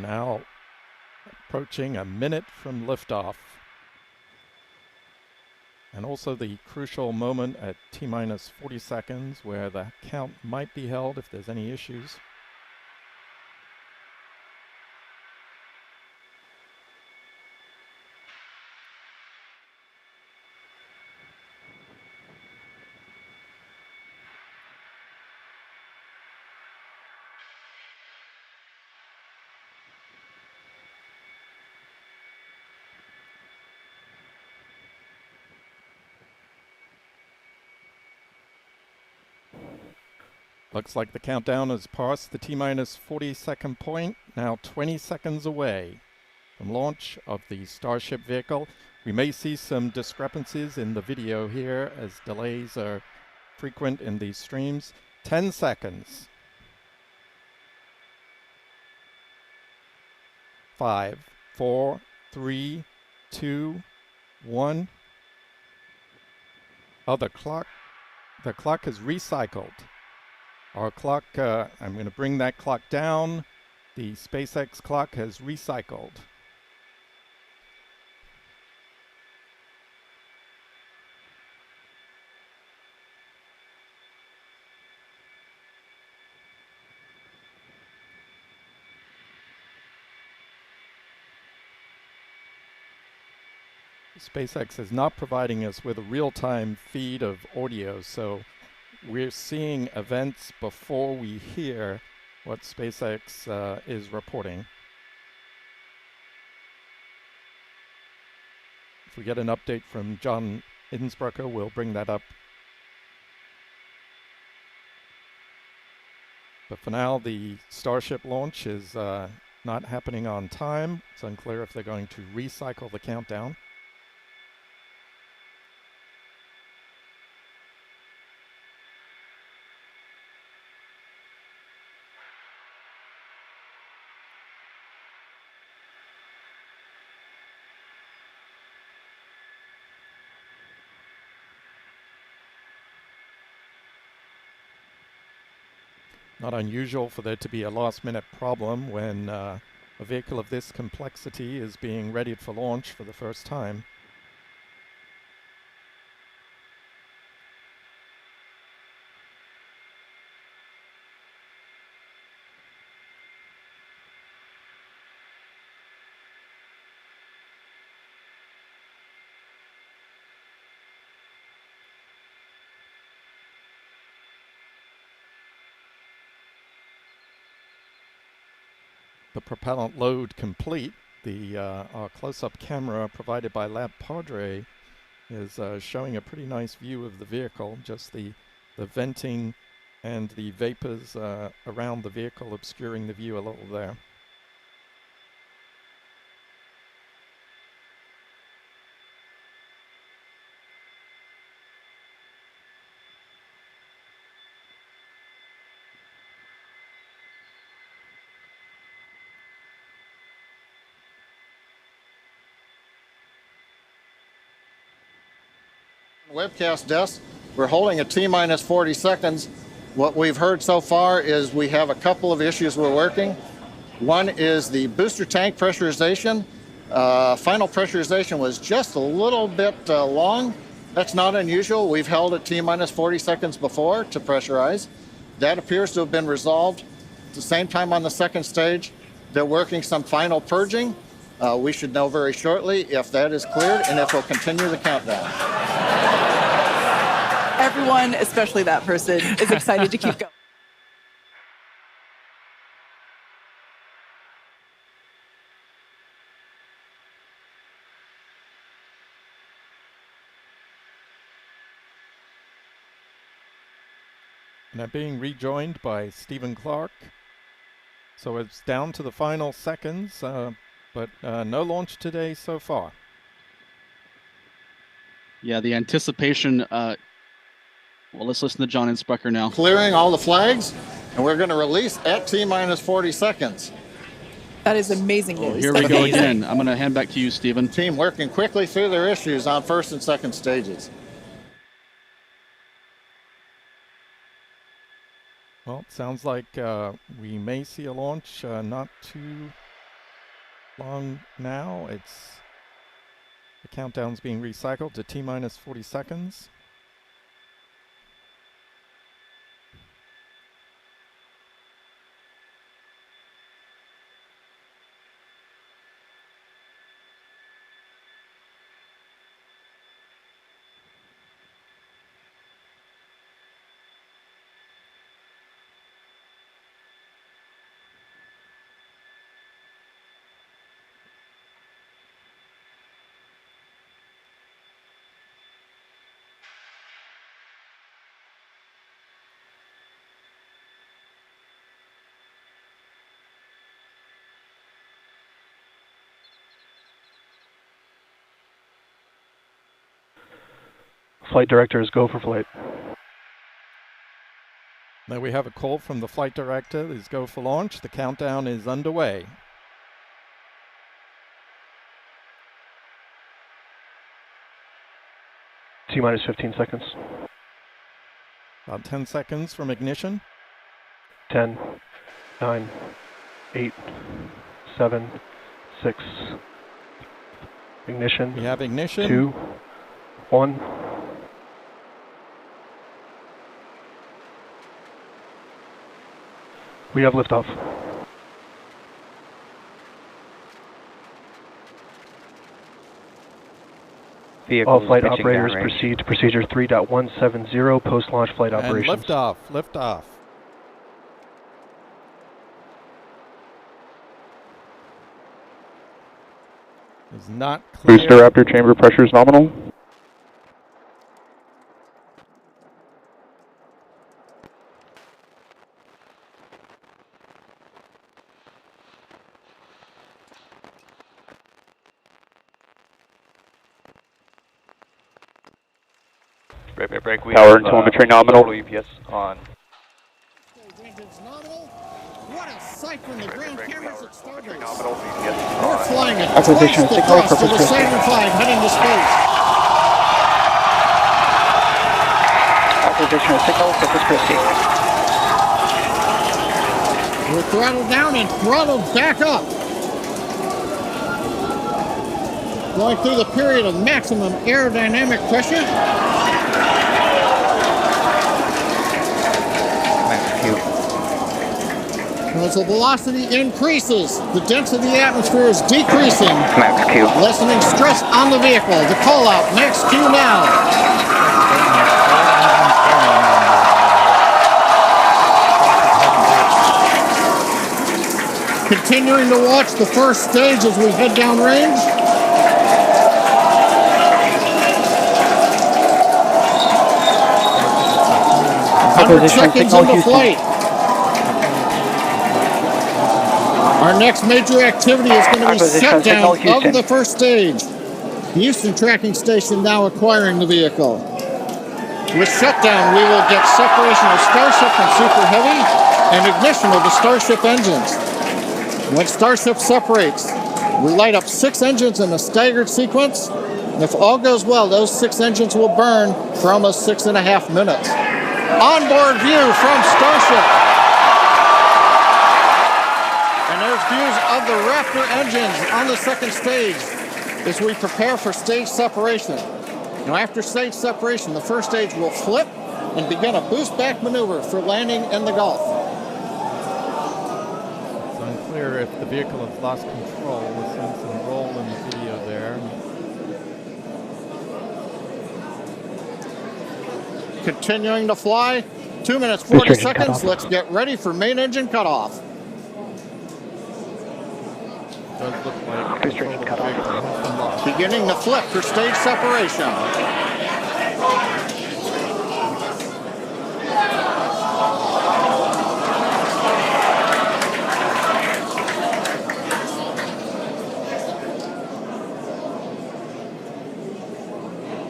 now approaching a minute from liftoff. And also the crucial moment at T-minus 40 seconds where the count might be held if there's any issues. Looks like the countdown has passed the T-minus 40-second point, now 20 seconds away from launch of the Starship vehicle. We may see some discrepancies in the video here as delays are frequent in these streams. 10 seconds. 5, 4, 3, 2, 1. Oh, the clock is recycled. Our clock, I'm going to bring that clock down. The SpaceX clock has recycled. SpaceX is not providing us with a real-time feed of audio, so we're seeing events before we hear what SpaceX is reporting. If we get an update from John Innsbrucker, we'll bring that up. But for now, the Starship launch is not happening on time. It's unclear if they're going to recycle the countdown. Not unusual for there to be a last-minute problem when a vehicle of this complexity is being readied for launch for the first time. The propellant load complete. Our close-up camera provided by Lab Padre is showing a pretty nice view of the vehicle, just the venting and the vapors around the vehicle obscuring the view a little there. Webcast desk, we're holding a T-minus 40 seconds. What we've heard so far is we have a couple of issues we're working. One is the booster tank pressurization. Final pressurization was just a little bit long. That's not unusual. We've held at T-minus 40 seconds before to pressurize. That appears to have been resolved. At the same time on the second stage, they're working some final purging. We should know very shortly if that is cleared and if we'll continue the countdown. Everyone, especially that person, is excited to keep going. Now being rejoined by Stephen Clark. So it's down to the final seconds, but no launch today so far. Yeah, the anticipation. Well, let's listen to John Innsbrucker now. Clearing all the flags, and we're going to release at T-minus 40 seconds. That is amazing news. Oh, here we go again. I'm going to hand back to you, Stephen. Team working quickly through their issues on first and second stages. Well, it sounds like we may see a launch not too long now. The countdown's being recycled to T-minus 40 seconds. Flight directors, go for flight. Now we have a call from the flight director. Let's go for launch. The countdown is underway. T-minus 15 seconds. About 10 seconds from ignition. 10, 9, 8, 7, 6. Ignition. We have ignition. 2, 1. We have liftoff. All flight operators proceed to procedure 3.170, post-launch flight operations. And liftoff, liftoff. Is not clear. Booster Raptor chamber pressure is nominal. Break. We Power have, and telemetry nominal. EPS on. What a sight from the ground cameras at Starbase. Nominal EPS We're on. flying at Acquisition twice the signal thrust of the purpose Saturn V heading to space. Acquisition signal purpose proceed. We're throttled down and throttled back up. Going through the period of maximum aerodynamic pressure. As the velocity increases, the density of the atmosphere is decreasing, Max Q. lessening stress on the vehicle. The call out, max Q now. Continuing to watch the first stage as we head downrange. Seconds into flight. Our next major activity is going to be shutdown of the first stage. The Houston tracking station now acquiring the vehicle. With shutdown, we will get separation of Starship and Super Heavy and ignition of the Starship engines. When Starship separates, we light up 6 engines in a staggered sequence. If all goes well, those 6 engines will burn for almost 6.5 minutes. Onboard view from Starship. And there's views of the Raptor engines on the second stage as we prepare for stage separation. Now after stage separation, the first stage will flip and begin a boost back maneuver for landing in the Gulf. It's unclear if the vehicle has lost control. We're seeing some roll in the video there. Continuing to fly, 2 minutes 40 seconds. Let's get ready for main engine cutoff. Does look like control of the vehicle has been lost. Beginning to flip for stage separation.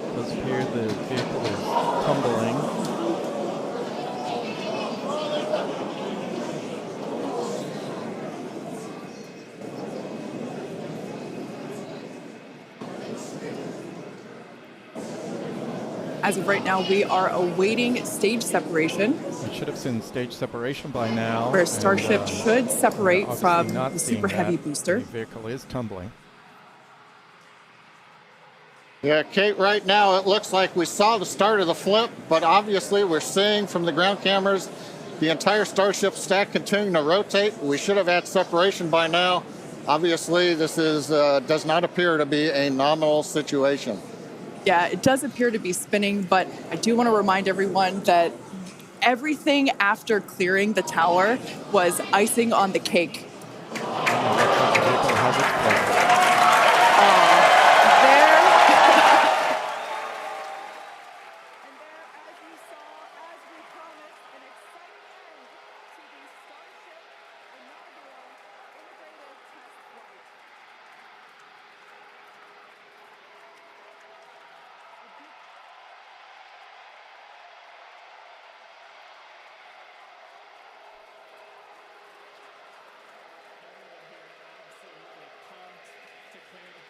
It does appear the vehicle is tumbling. as of right now, we are awaiting stage separation. We should have seen stage separation by now. Where Starship should separate obviously from not the seeing Super Heavy that. booster. The vehicle is tumbling. Yeah, Kate, right now it looks like we saw the start of the flip, but obviously we're seeing from the ground cameras the entire Starship stack continuing to rotate. We should have had separation by now. Obviously, this is does not appear to be a nominal situation. Yeah, it does appear to be spinning, but I do want to remind everyone that everything after clearing the tower was icing on the cake. The vehicle has exploded.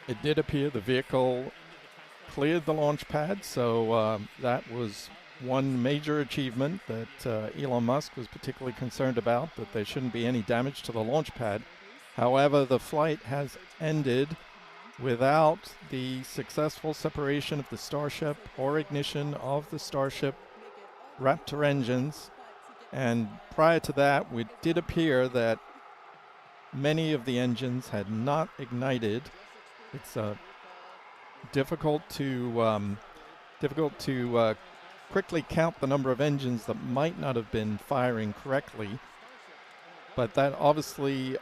It did appear the vehicle cleared the launch pad, so that was one major achievement that Elon Musk was particularly concerned about, that there shouldn't be any damage to the launch pad. However, the flight has ended without the successful separation of the Starship or ignition of the Starship Raptor engines. And prior to that, it did appear that many of the engines had not ignited. It's difficult to quickly count the number of engines that might not have been firing correctly, but that obviously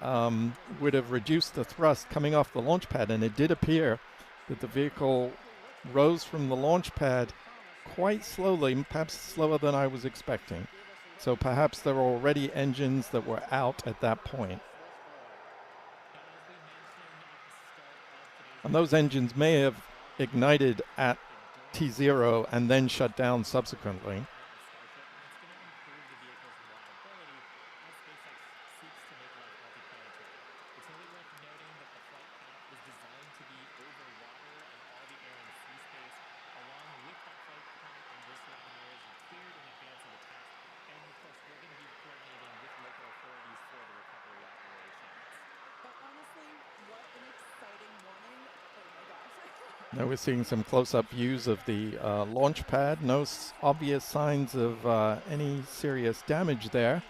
would have reduced the thrust coming off the launch pad, and it did appear that the vehicle rose from the launch pad quite slowly, perhaps slower than I was expecting. So perhaps there were already engines that were out at that point. And those engines may have ignited at T0 and then shut down subsequently. Now we're seeing some close-up views of the launch pad. No obvious signs of any serious damage there.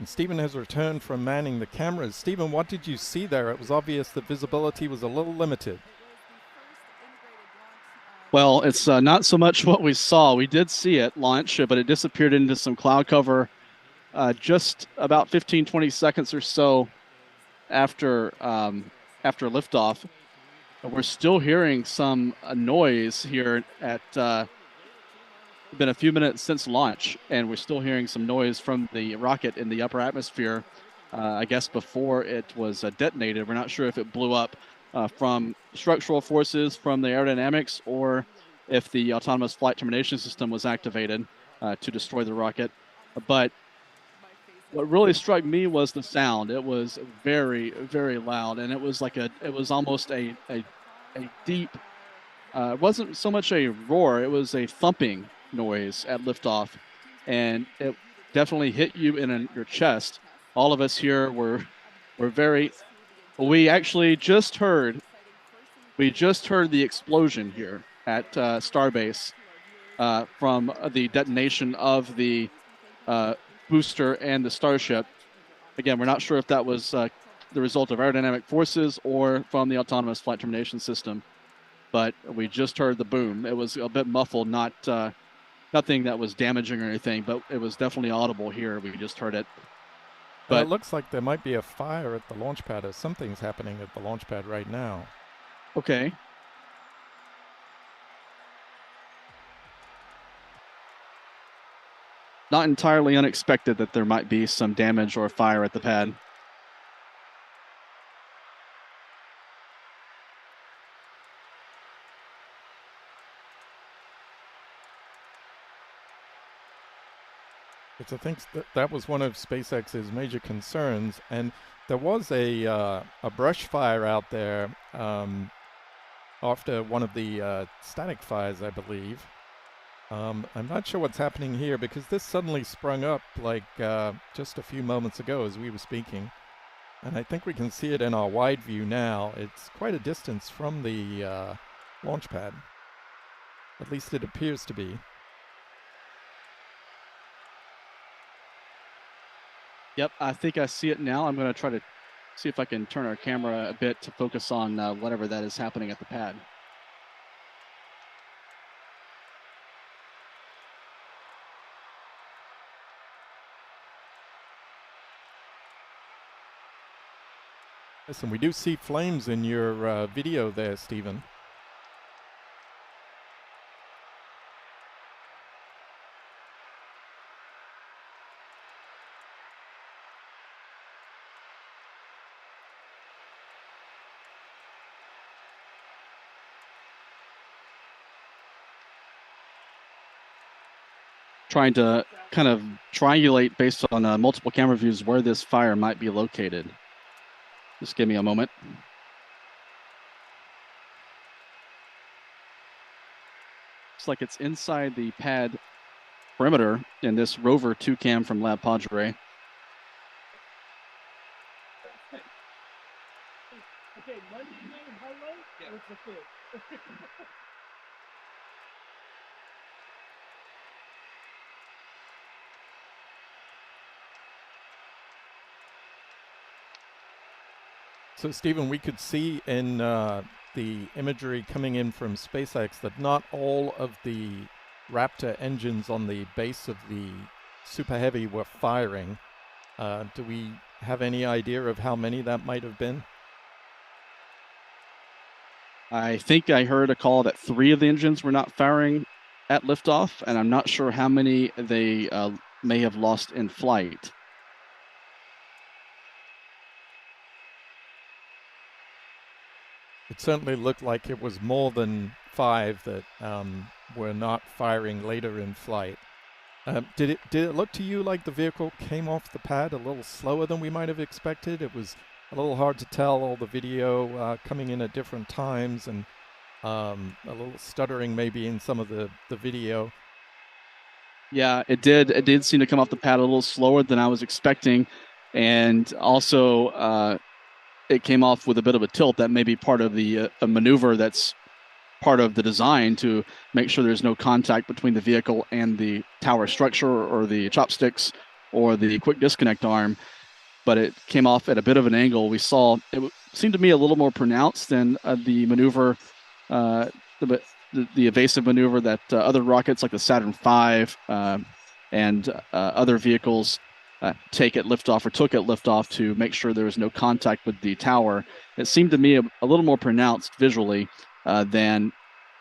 And Stephen has returned from manning the cameras. Stephen, what did you see there? It was obvious that visibility was a little limited. Well, it's not so much what we saw. We did see it launch, but it disappeared into some cloud cover just about 15, 20 seconds or so after liftoff. We're still hearing some noise here at been a few minutes since launch, and we're still hearing some noise from the rocket in the upper atmosphere. I guess before it was detonated. We're not sure if it blew up from structural forces, from the aerodynamics, or if the autonomous flight termination system was activated to destroy the rocket. But what really struck me was the sound. It was very, very loud, and it was like it was almost a deep. It wasn't so much a roar; it was a thumping noise at liftoff, and it definitely hit you in your chest. All of us here were very. We actually just heard. We just heard the explosion here at Starbase from the detonation of the booster and the Starship. Again, we're not sure if that was the result of aerodynamic forces or from the autonomous flight termination system, but we just heard the boom. It was a bit muffled, nothing that was damaging or anything, but it was definitely audible here. We just heard it. But it looks like there might be a fire at the launch pad, or something's happening at the launch pad right now. Okay. Not entirely unexpected that there might be some damage or fire at the pad. I think that was one of SpaceX's major concerns, and there was a brush fire out there after one of the static fires, I believe. I'm not sure what's happening here because this suddenly sprung up like just a few moments ago as we were speaking. And I think we can see it in our wide view now. It's quite a distance from the launch pad. At least it appears to be. Yep, I think I see it now. I'm going to try to see if I can turn our camera a bit to focus on whatever that is happening at the pad. Listen, we do see flames in your video there, Stephen. Trying to kind of triangulate based on multiple camera views where this fire might be located. Just give me a moment. Looks like it's inside the pad perimeter in this rover 2 cam from Lab Padre. So, Stephen, we could see in the imagery coming in from SpaceX that not all of the Raptor engines on the base of the Super Heavy were firing. Do we have any idea of how many that might have been? I think I heard a call that 3 of the engines were not firing at liftoff, and I'm not sure how many they may have lost in flight. It certainly looked like it was more than 5 that were not firing later in flight. Did it look to you like the vehicle came off the pad a little slower than we might have expected? It was a little hard to tell, all the video coming in at different times, and a little stuttering maybe in some of the video. Yeah, it did. It did seem to come off the pad a little slower than I was expecting, and also it came off with a bit of a tilt. That may be part of the a maneuver that's part of the design to make sure there's no contact between the vehicle and the tower structure or the chopsticks or the quick disconnect arm. But it came off at a bit of an angle. We saw it seemed to me a little more pronounced than the maneuver, the evasive maneuver that other rockets like the Saturn V and other vehicles took at liftoff to make sure there was no contact with the tower. It seemed to me a little more pronounced visually than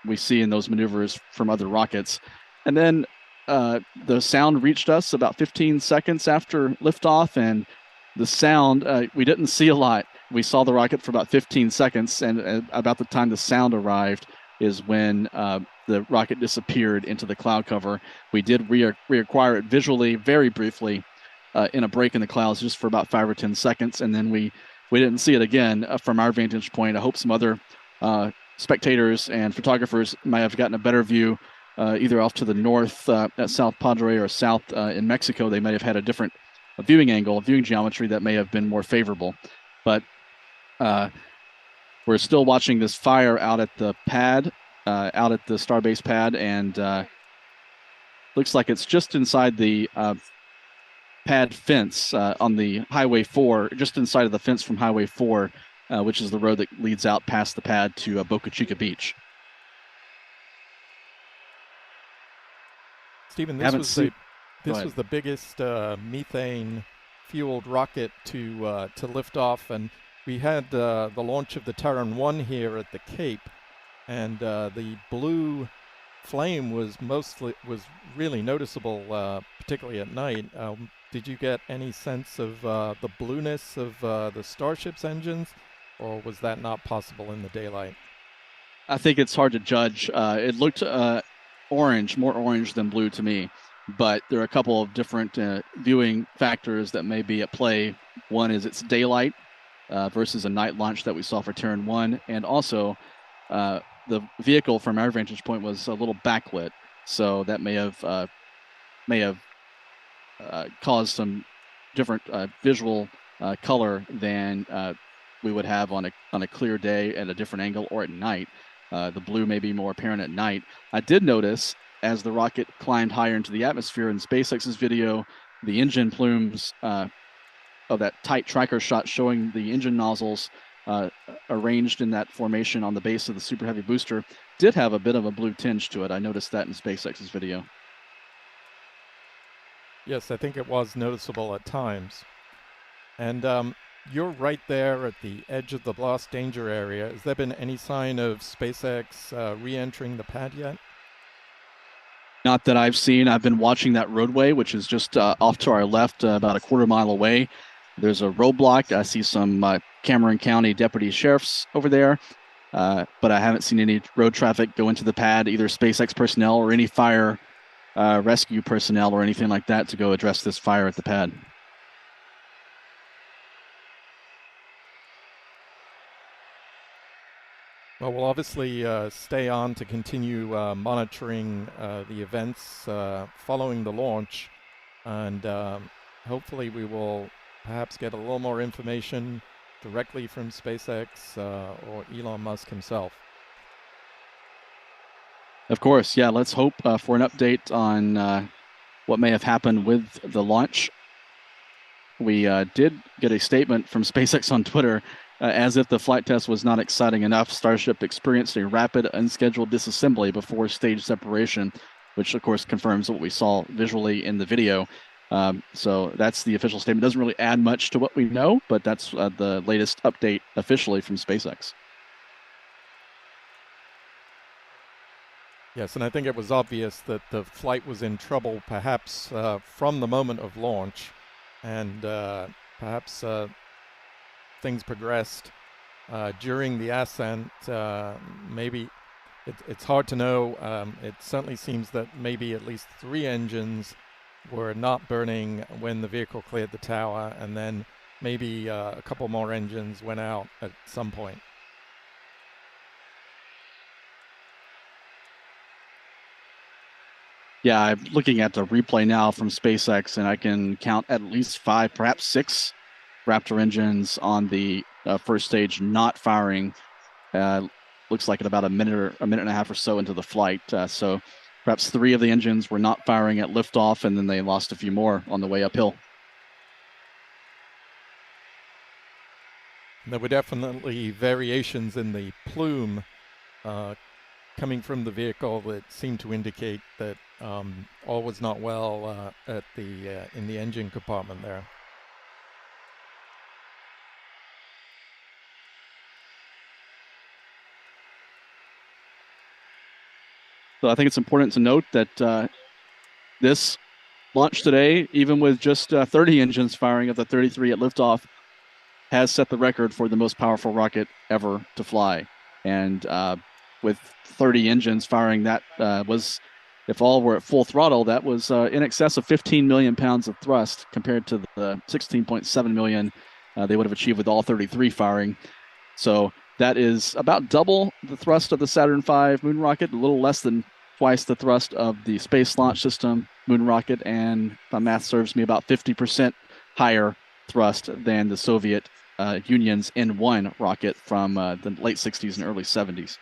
we see in those maneuvers from other rockets. And then the sound reached us about 15 seconds after liftoff, and the sound, we didn't see a lot. We saw the rocket for about 15 seconds, and about the time the sound arrived is when the rocket disappeared into the cloud cover. We did reacquire it visually very briefly in a break in the clouds just for about 5 or 10 seconds, and then we didn't see it again from our vantage point. I hope some other spectators and photographers might have gotten a better view either off to the north at South Padre or south in Mexico. They might have had a different viewing angle, viewing geometry that may have been more favorable. But we're still watching this fire out at the pad, out at the Starbase pad, and looks like it's just inside the pad fence on the Highway 4, just inside of the fence from Highway 4, which is the road that leads out past the pad to Boca Chica Beach. Stephen, this was the biggest methane-fueled rocket to lift off, and we had the launch of the Terran 1 here at the Cape, and the blue flame was really noticeable, particularly at night. Did you get any sense of the blueness of the Starship's engines, or was that not possible in the daylight? I think it's hard to judge. It looked orange, more orange than blue to me. but there are a couple of different viewing factors that may be at play. One is it's daylight versus a night launch that we saw for Terran 1, and also the vehicle from our vantage point was a little backlit, so that may have caused some different visual color than we would have on a clear day at a different angle or at night. The blue may be more apparent at night. I did notice as the rocket climbed higher into the atmosphere in SpaceX's video, the engine plumes of that tight tracker shot showing the engine nozzles arranged in that formation on the base of the Super Heavy booster did have a bit of a blue tinge to it. I noticed that in SpaceX's video. Yes, I think it was noticeable at times. And you're right there at the edge of the blast danger area. Has there been any sign of SpaceX re-entering the pad yet? Not that I've seen. I've been watching that roadway, which is just off to our left, about a quarter mile away. There's a roadblock. I see some Cameron County deputy sheriffs over there, but I haven't seen any road traffic go into the pad, either SpaceX personnel or any fire rescue personnel or anything like that to go address this fire at the pad. Well, we'll obviously stay on to continue monitoring the events following the launch, and hopefully we will perhaps get a little more information directly from SpaceX or Elon Musk himself. Of course, yeah, let's hope for an update on what may have happened with the launch. We did get a statement from SpaceX on Twitter. As if the flight test was not exciting enough, Starship experienced a rapid, unscheduled disassembly before stage separation, which of course confirms what we saw visually in the video. So that's the official statement. Doesn't really add much to what we know, but that's the latest update officially from SpaceX. Yes, and I think it was obvious that the flight was in trouble perhaps from the moment of launch, and perhaps things progressed during the ascent. Maybe it's hard to know. It certainly seems that maybe at least 3 engines were not burning when the vehicle cleared the tower, and then maybe a couple more engines went out at some point. Yeah, I'm looking at the replay now from SpaceX, and I can count at least 5, perhaps 6 Raptor engines on the first stage not firing. Looks like at about a minute and a half or so into the flight. So perhaps 3 of the engines were not firing at liftoff, and then they lost a few more on the way uphill. There were definitely variations in the plume coming from the vehicle that seemed to indicate that all was not well at the in the engine compartment there. So I think it's important to note that this launch today, even with just 30 engines firing of the 33 at liftoff, has set the record for the most powerful rocket ever to fly. And with 30 engines firing, that was, if all were at full throttle, that was in excess of 15 million pounds of thrust compared to the 16.7 million they would have achieved with all 33 firing. So that is about double the thrust of the Saturn V moon rocket, a little less than twice the thrust of the Space Launch System moon rocket, and if my math serves me, about 50% higher thrust than the Soviet Union's N1 rocket from the late 60s and early 70s.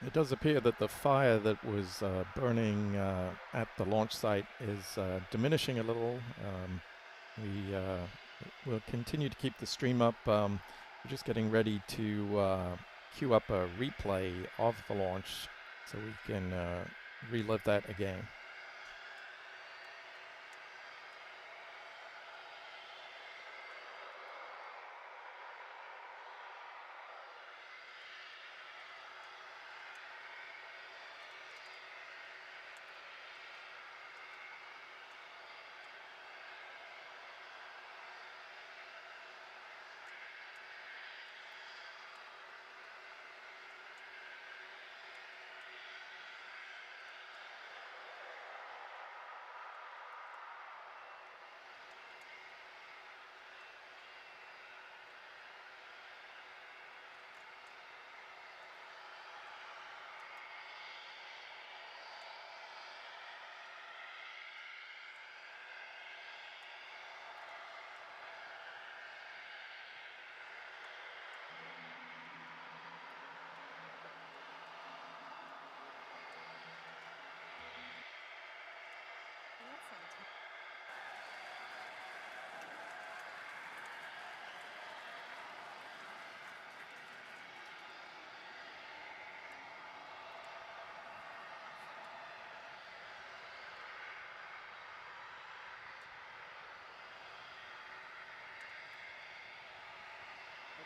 It does appear that the fire that was burning at the launch site is diminishing a little. We will continue to keep the stream up. We're just getting ready to queue up a replay of the launch so we can relive that again.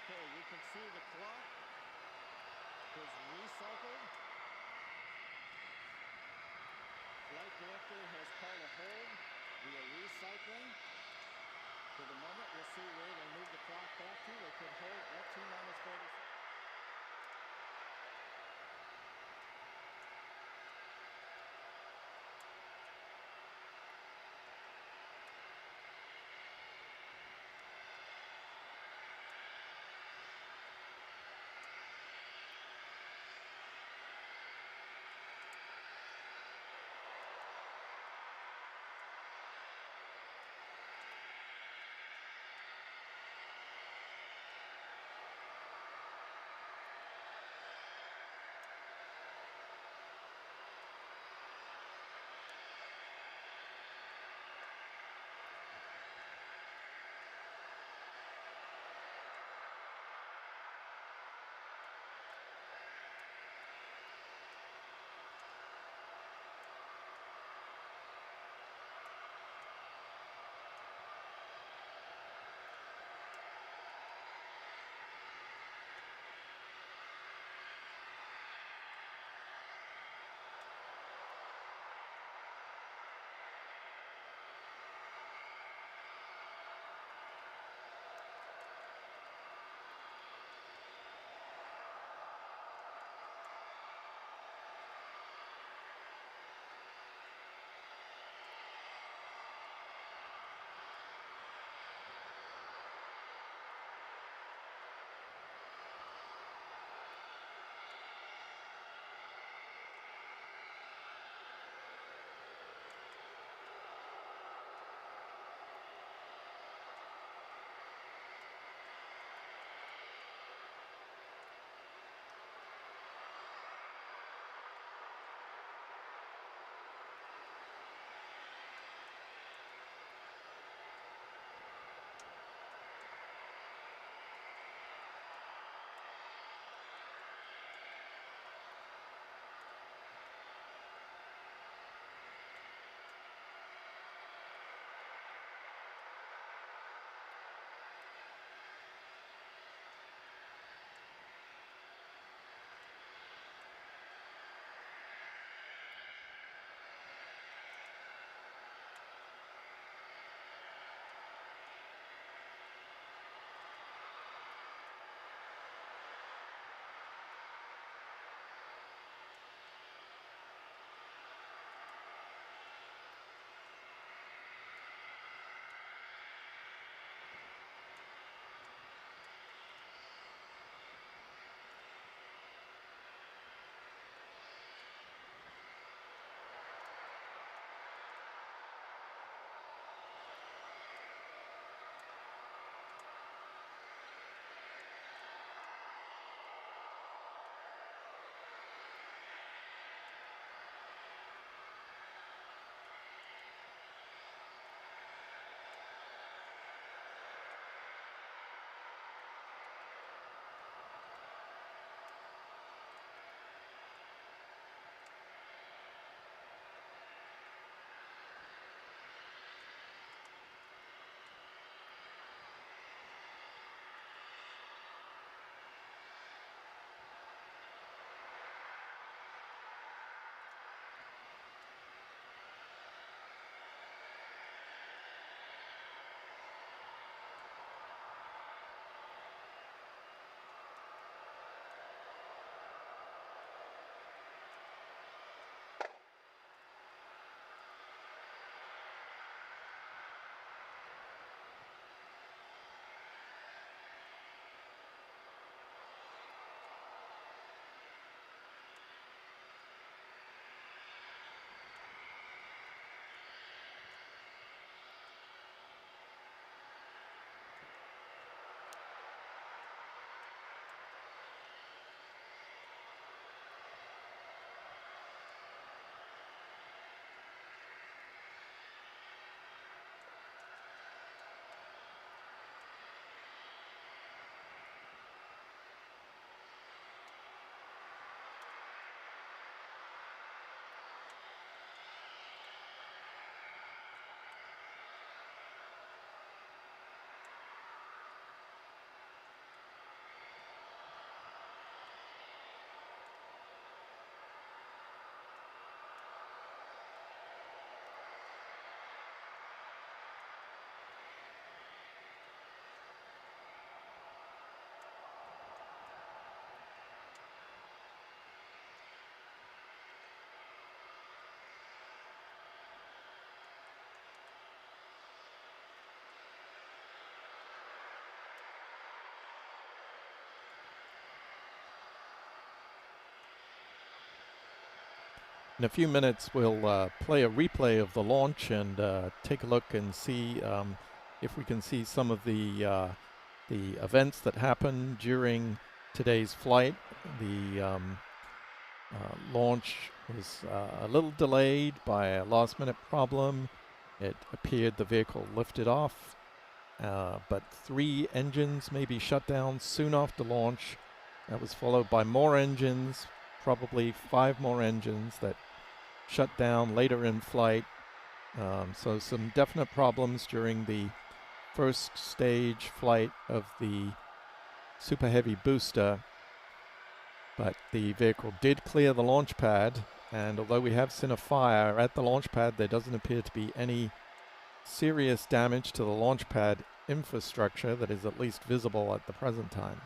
Okay, you can see the clock is recycled. Flight director has called a hold via recycling. For the moment, we'll see where they move the clock back to. They could hold at T-minus 40 seconds. In a few minutes, we'll play a replay of the launch and take a look and see if we can see some of the events that happened during today's flight. The launch was a little delayed by a last-minute problem. It appeared the vehicle lifted off, but 3 engines may be shut down soon after launch. That was followed by more engines, probably 5 more engines that shut down later in flight. So some definite problems during the first stage flight of the Super Heavy booster. But the vehicle did clear the launch pad, and although we have seen a fire at the launch pad, there doesn't appear to be any serious damage to the launch pad infrastructure that is at least visible at the present time.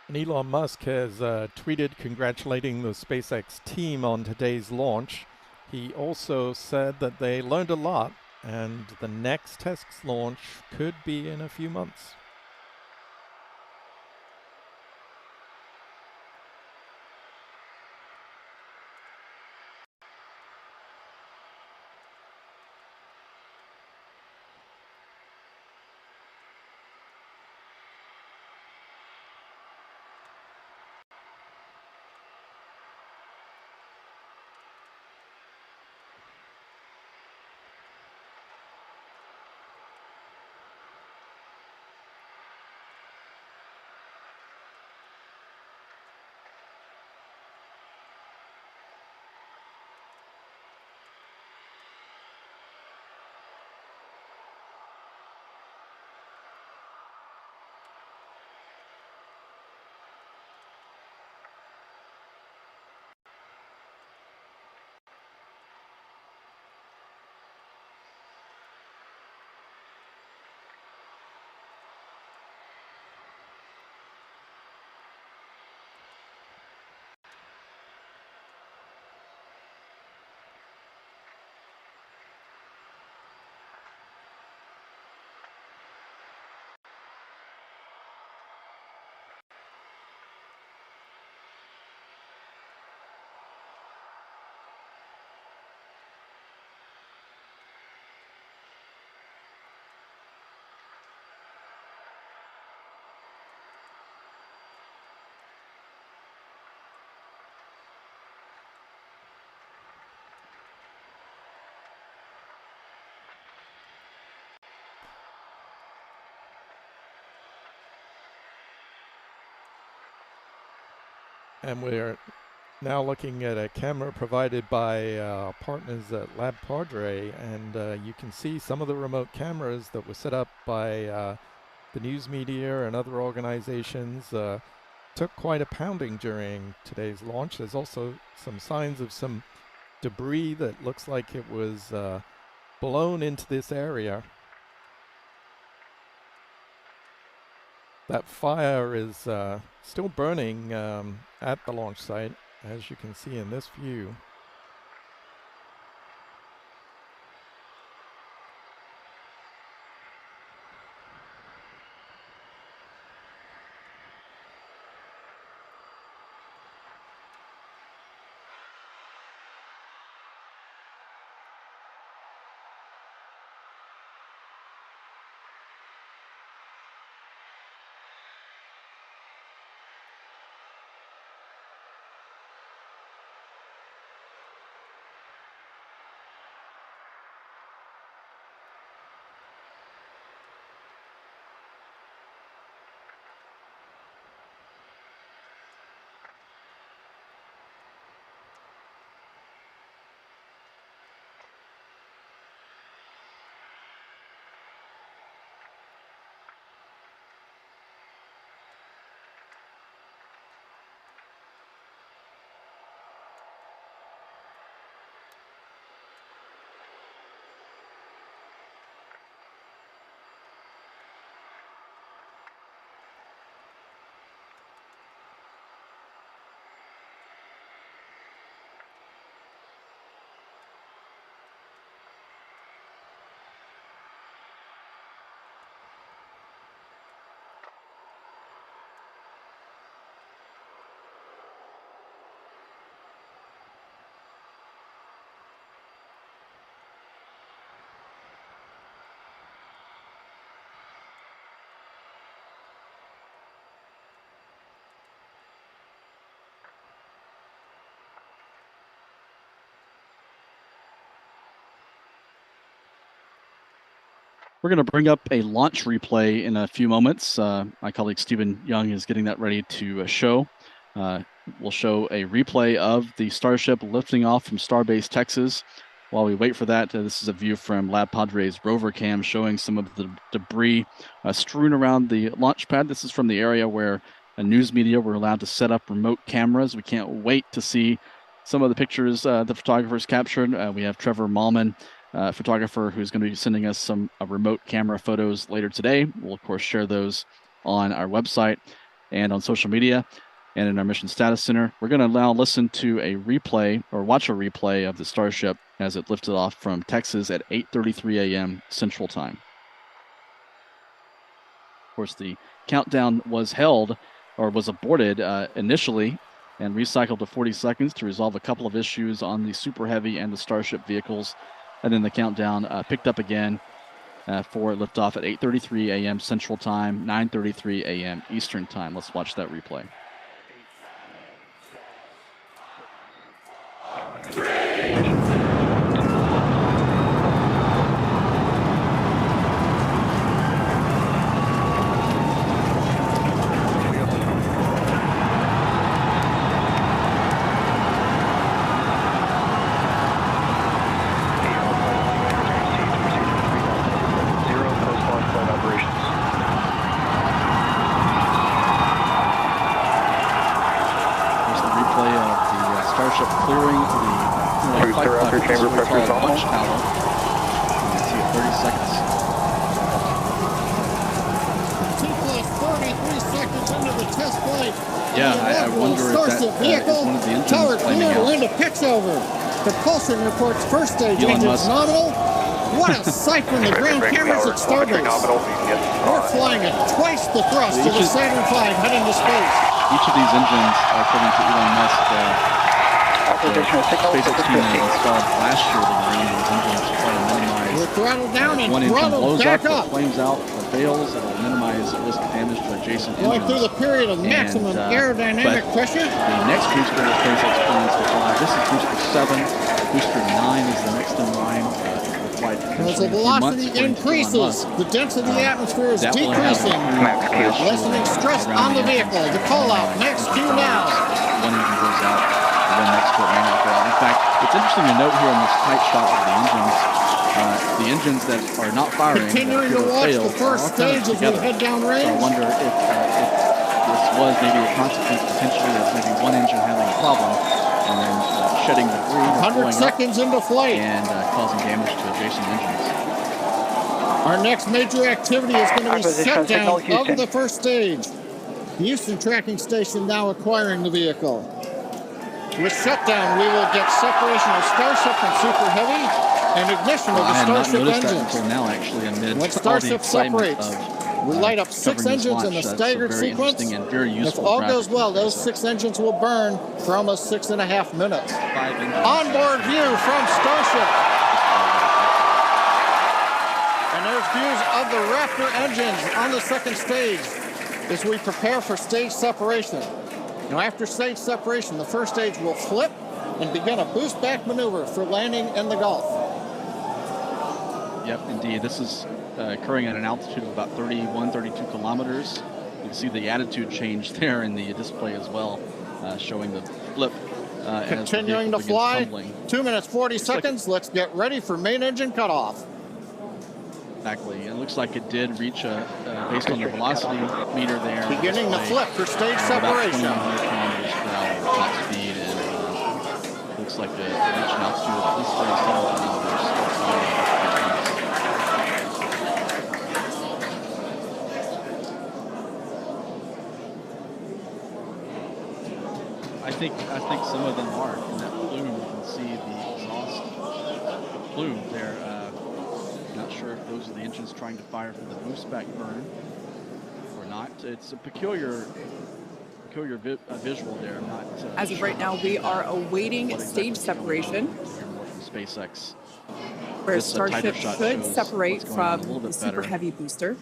And Elon Musk has tweeted congratulating the SpaceX team on today's launch. He also said that they learned a lot, and the next test launch could be in a few months. And we're Now looking at a camera provided by partners at Lab Padre, and you can see some of the remote cameras that were set up by the news media and other organizations took quite a pounding during today's launch. There's also some signs of some debris that looks like it was blown into this area. That fire is still burning at the launch site, as you can see in this view. We're going to bring up a launch replay in a few moments. My colleague Stephen Young is getting that ready to show. We'll show a replay of the Starship lifting off from Starbase, Texas. While we wait for that, this is a view from Lab Padre's rover cam showing some of the debris strewn around the launch pad. This is from the area where news media were allowed to set up remote cameras. We can't wait to see some of the pictures the photographers captured. We have Trevor Mallman, photographer, who's going to be sending us some remote camera photos later today. We'll, of course, share those on our website and on social media and in our Mission Status Center. We're going to now listen to a replay, or watch a replay, of the Starship as it lifted off from Texas at 8:33 a.m. Central Time. Of course, the countdown was held, or was aborted initially, and recycled to 40 seconds to resolve a couple of issues on the Super Heavy and the Starship vehicles. And then the countdown picked up again for liftoff at 8:33 a.m. Central Time, 9:33 a.m. Eastern Time. Let's watch that replay. Clearing the chamber pressure launch tower. You can see it 30 seconds. 33 seconds into the test flight. Yeah, I wonder if that is one of the engines tower flaming clear out. into pitch over. Propulsion reports first stage Elon engines Musk. nominal. What a sight from the ground cameras at Starbase. We're flying at twice the thrust of the Saturn V heading to space. Each of these engines, according to Elon Musk, SpaceX team installed last year to land these engines to try to minimize. We're throttled down and one engine throttled blows back up, up. it flames out, or fails, it'll minimize the risk of damage to adjacent Going engines. through the period of maximum aerodynamic pressure. The next booster that SpaceX plans to fly, this is booster 7. Booster 9 is the next in line. As the velocity increases, the density of the atmosphere is decreasing, lessening stress on the vehicle. The call out, max Q now. One engine goes out, interesting to note here in this tight shot of the engines that are not firing, Continuing to watch the first stage as we head downrange. So I wonder if this was maybe a consequence potentially of maybe one engine having a problem and then shedding debris, 100 seconds into flight, and causing damage to adjacent engines. Our next major activity is going to be shutdown of the first stage. Houston Tracking Station now acquiring the vehicle. With shutdown, we will get separation of Starship and Super Heavy and ignition of the Starship engines. Until now, actually, amid when Starship separates, we light up 6 engines in a staggered sequence. If all goes well, those 6 engines will burn for almost 6.5 minutes. Onboard view from Starship. And there's views of the Raptor engines on the second stage as we prepare for stage separation. Now, after stage separation, the first stage will flip and begin a boost back maneuver for landing in the Gulf. Yep, indeed. This is occurring at an altitude of about 31, 32 kilometers. You can see the attitude change there in the display as well, showing the flip. Continuing to fly, 2 minutes 40 seconds. Let's get ready for main engine cutoff. Exactly. It looks like it did reach based on the velocity meter there. Beginning the flip for stage separation. About 200 kilometers per hour top speed, and looks like it reached an altitude of at least 37 kilometers. I think some of them are. In that plume, you can see the exhaust plume there. Not sure if those are the engines trying to fire for the boost back burn or not. It's a peculiar visual there. I'm not. As of right now, we are awaiting stage separation. More from SpaceX. Where Starship should separate from the Super Heavy booster.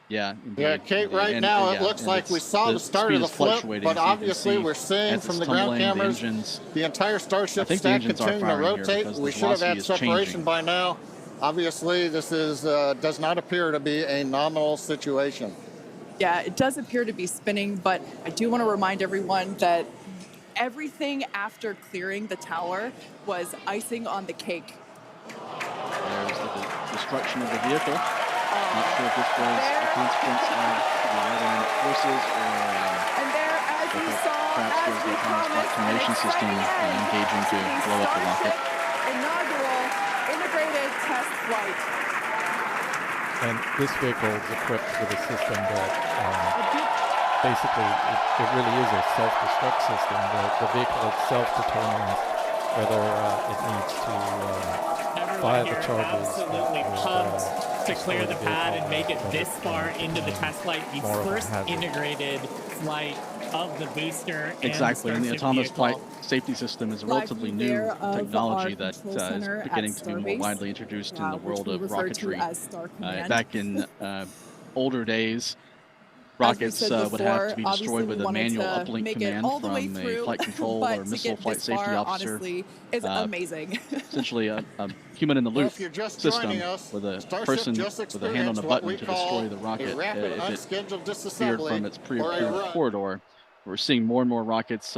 Yeah, indeed. Yeah, Kate, right now it looks like we saw the start of the flip, but obviously we're seeing from the ground cameras the entire Starship stack continuing to rotate. We should have had separation by now. Obviously, this is does not appear to be a nominal situation. Yeah, it does appear to be spinning, but I do want to remind everyone that everything after clearing the tower was icing on the cake. There's the destruction of the vehicle. Not sure if this was a consequence of the aerodynamic forces or and there, as you saw, perhaps there's the autonomous flight termination system engaging to blow up the rocket. Inaugural integrated test flight. And this vehicle is equipped with a system that basically it really is a self-destruct system. The vehicle itself determines whether it needs to fire the charges. Absolutely pumped to clear the pad and make it this far into the test flight. The first integrated flight of the booster. Exactly, and the autonomous flight safety system is a relatively new technology that is beginning to be more widely introduced in the world of rocketry. Back in older days, rockets would have to be destroyed with a manual uplink command from a flight control or missile flight safety officer. Honestly, is amazing. Essentially a human-in-the-loop system with a person with a hand on the button to destroy the rocket if it veered from its pre-approved corridor. We're seeing more and more rockets,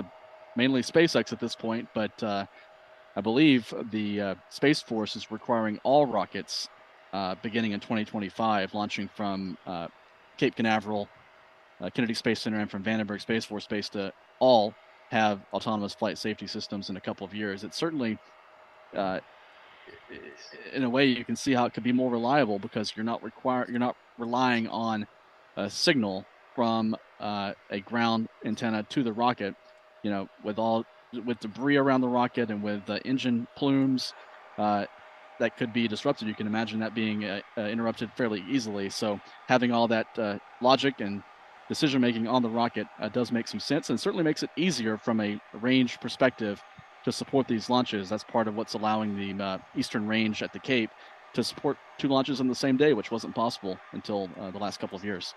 mainly SpaceX at this point, but I believe the Space Force is requiring all rockets beginning in 2025, launching from Cape Canaveral, Kennedy Space Center, and from Vandenberg Space Force Base to all have autonomous flight safety systems in a couple of years. It's certainly, in a way, you can see how it could be more reliable because you're not relying on a signal from a ground antenna to the rocket. You know, with debris around the rocket and with engine plumes that could be disrupted. You can imagine that being interrupted fairly easily. So having all that logic and decision-making on the rocket does make some sense, and certainly makes it easier from a range perspective to support these launches. That's part of what's allowing the Eastern Range at the Cape to support 2 launches on the same day, which wasn't possible until the last couple of years.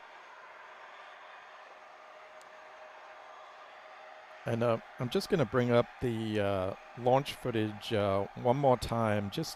And I'm just going to bring up the launch footage one more time, just